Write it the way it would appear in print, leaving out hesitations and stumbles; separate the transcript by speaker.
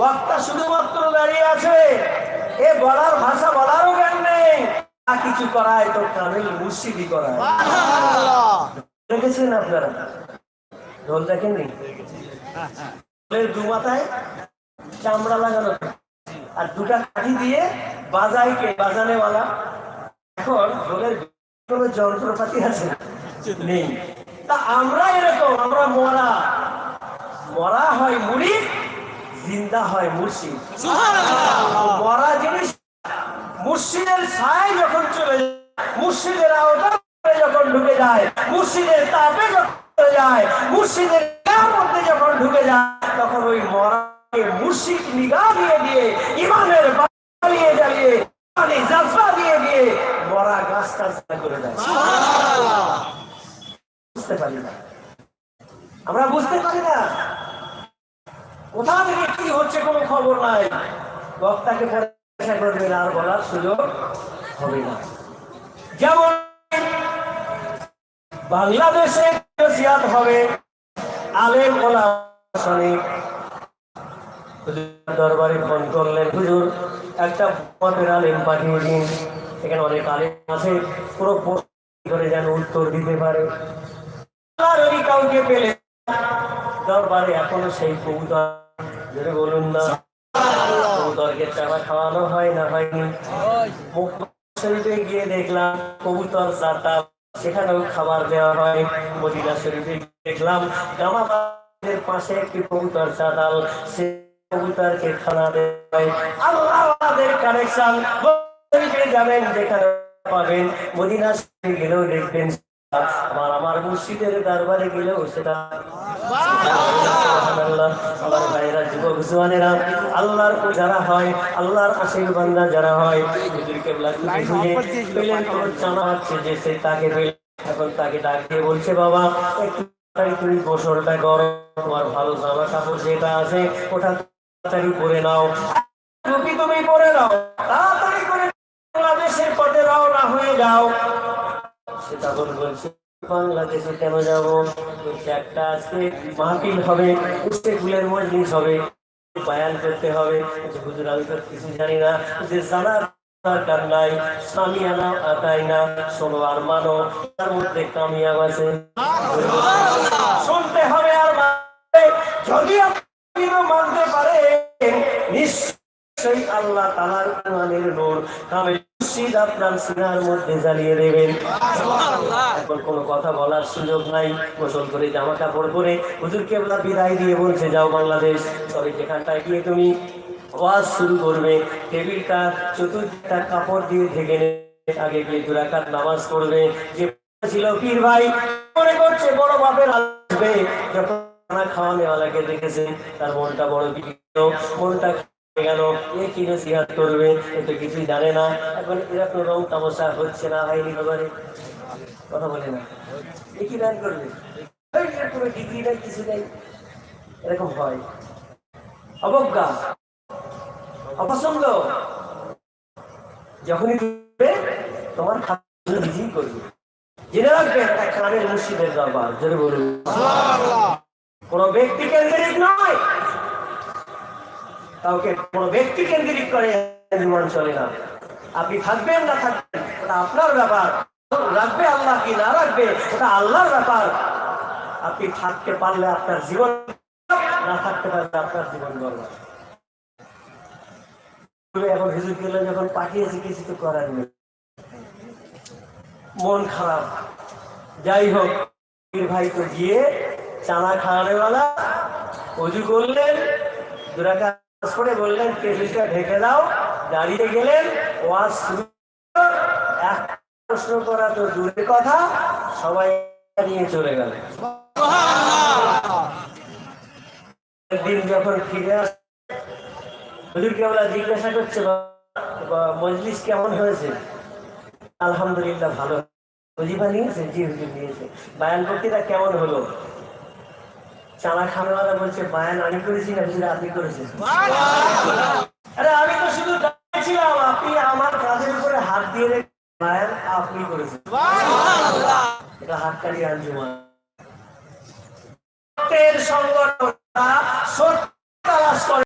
Speaker 1: বক্তা শুধুমাত্র দাঁড়িয়ে আছে, এ বলার ভাষা বলারও জ্ঞান নেই, আর কিছু করায় তো কামিল মুর্শিদি করায়। দেখেছেন আপনারা ঢোল দেখেননি? দু মাথায় চামড়া লাগানো আর দুটা কাঠি দিয়ে বাজায় কে? বাজানেওয়ালা। এখন ঢোলের কোনো যন্ত্রপাতি আছে নেই। তা আমরা এরকম, আমরা মরা মরা হয় মুরিদ, জিন্দা হয় মুর্শিদ। মরা জিনিস মুর্শিদের ছায় যখন চলে যায়, মুর্শিদের আওতায় যখন ঢুকে যায়, মুর্শিদের তাপে যখন চলে যায়, মুর্শিদের গায়ের মধ্যে যখন ঢুকে যায়, তখন ওই মরাকে মুর্শিদ নিগাহ দিয়ে দিয়ে, ইমানের জ্বালিয়ে জ্বালিয়ে, ইমানি জাজবা দিয়ে দিয়ে মরা গাছটা করে দেয়। বুঝতে পারি না, আমরা বুঝতে পারি না কোথা থেকে কি হচ্ছে, কোনো খবর নাই। বক্তাকে পড়াশোনা করবেন আর বলার সুযোগ হবে না। যেমন বাংলাদেশে নসিহত হবে, আলেম ওলামা শুনে দরবারে ফোন করলেন, হুজুর একটা মতের আলেম পাঠিয়ে দিন। এখানে অনেক আলেম আছে, পুরো প্রশ্ন করে যেন উত্তর দিতে পারে। আর ওই কাউকে পেলে দরবারে এখনো সেই কবুতর, যদি বলুন না কবুতরকে চারা খাওয়ানো হয় না হয়নি? শরীফে গিয়ে দেখলাম কবুতর চাতা, সেখানেও খাবার দেওয়া হয়। মদিনা শরীফে দেখলাম জামাতের পাশে একটি কবুতর চাতাল, সে কবুতরকে খানা দেওয়া হয়। আল্লাহ আমাদের কানেকশন। যাবেন যেখানে পাবেন, মদিনা শরীফে গেলেও দেখবেন, আমার মুর্শিদের দরবারে গেলেও সেটা। আমার ভাইয়েরা, যুবক জওয়ানেরা, আল্লাহর যারা হয়, আল্লাহর আশিক বান্দা যারা হয়, জানা হচ্ছে যে সে তাকে এখন তাকে ডাক দিয়ে বলছে, বাবা একটু তুমি গোসলটা করো, তোমার ভালো জামা কাপড় যেটা আছে ওটা তাড়াতাড়ি পরে নাও, টুপি তুমি পরে নাও, তাড়াতাড়ি করে বাংলাদেশের পথে রওনা হয়ে যাও। সে তখন বলছে, বাংলাদেশে কেন যাবো? একটা আজকে মাহফিল হবে, ফুলের মজলিস হবে, বয়ান করতে হবে। হুজুর আমি তো কিছু জানি না, যে জানার দরকার নাই, সামিয়ানা আতাই না, শোনো আর মানো, তার মধ্যে কামিয়াব আছে। শুনতে হবে আর যদি আপনি মানতে পারে, নিশ্চয়ই আল্লাহ তাআলার কোরআনের নূর কামিল মুর্শিদ আপনার সিনার মধ্যে জ্বালিয়ে দেবেন। এখন কোনো কথা বলার সুযোগ নাই। গোসল করে জামা কাপড় পরে হুজুর কেবলা বিদায় দিয়ে বলছে, যাও বাংলাদেশ। তবে যেখানটায় গিয়ে তুমি ওয়াজ শুরু করবে, টেবিলটা চতুর্দিকটা কাপড় দিয়ে ঢেকে নেবে, আগে গিয়ে 2 রাকাত নামাজ পড়বে। যে ছিল পীর ভাই মনে করছে বড় বাপের আসবে, যখন খানা খাওয়ানেওয়ালাকে দেখেছে তার মনটা বড় বিগড়, মনটা গেল, এ কি নসিহত করবে, এ তো কিছুই জানে না। এখন এরকম রং তামাশা হচ্ছে না হয়নি? ব্যাপারে কথা বলে না, এ কি গান করবে, কোনো ডিগ্রি নাই, কিছু নেই, এরকম হয়। অবজ্ঞা, অপছন্দ, যখনই তোমার নিজেই করবে। জেনে রাখবেন, একটা কামেল মুর্শিদের দরবার, যদি বলুন কোন ব্যক্তি কেন্দ্রিক নয়, কাউকে কোনো ব্যক্তি কেন্দ্রিক করে জীবন চলে না। আপনি থাকবেন না থাকবেন ওটা আপনার ব্যাপার, রাখবে আল্লাহ কি না রাখবে ওটা আল্লাহর ব্যাপার। আপনি থাকতে পারলে আপনার জীবন, না থাকতে পারলে আপনার জীবন বরবাদ। এখন হুজুর গেলে যখন পাঠিয়েছি, কিছু তো করার নেই, মন খারাপ। যাই হোক, ভাই তো গিয়ে চানা খাওয়ানেওয়ালা ওযু করলেন, 2 রাকাত করে বললেন টেবিলটা ঢেকে দাও, দাঁড়িয়ে গেলেন, ওয়াজ শুরু। এক প্রশ্ন করা তো দূরের কথা, সবাই নিয়ে চলে গেল। দিন যখন ফিরে আসে, হুজুর কেবল জিজ্ঞাসা করছে, মজলিস কেমন হয়েছে? আলহামদুলিল্লাহ ভালো। ওজিফা নিয়েছে? জি হুজুর নিয়েছে। বায়ান বক্তৃতা কেমন হলো? চানা খাওয়ানেওয়ালা বলছে, বায়ান আমি করেছি না হুজুর আপনি করেছেন। আরে আমি তো শুধু দাঁড়িয়েছিলাম, আপনি আমার কাঁধের উপরে হাত দিয়ে রেখে বায়ান আপনি করেছেন। এটা হাততালি আঞ্জুমান সংগঠন সত্য তালাশ করে।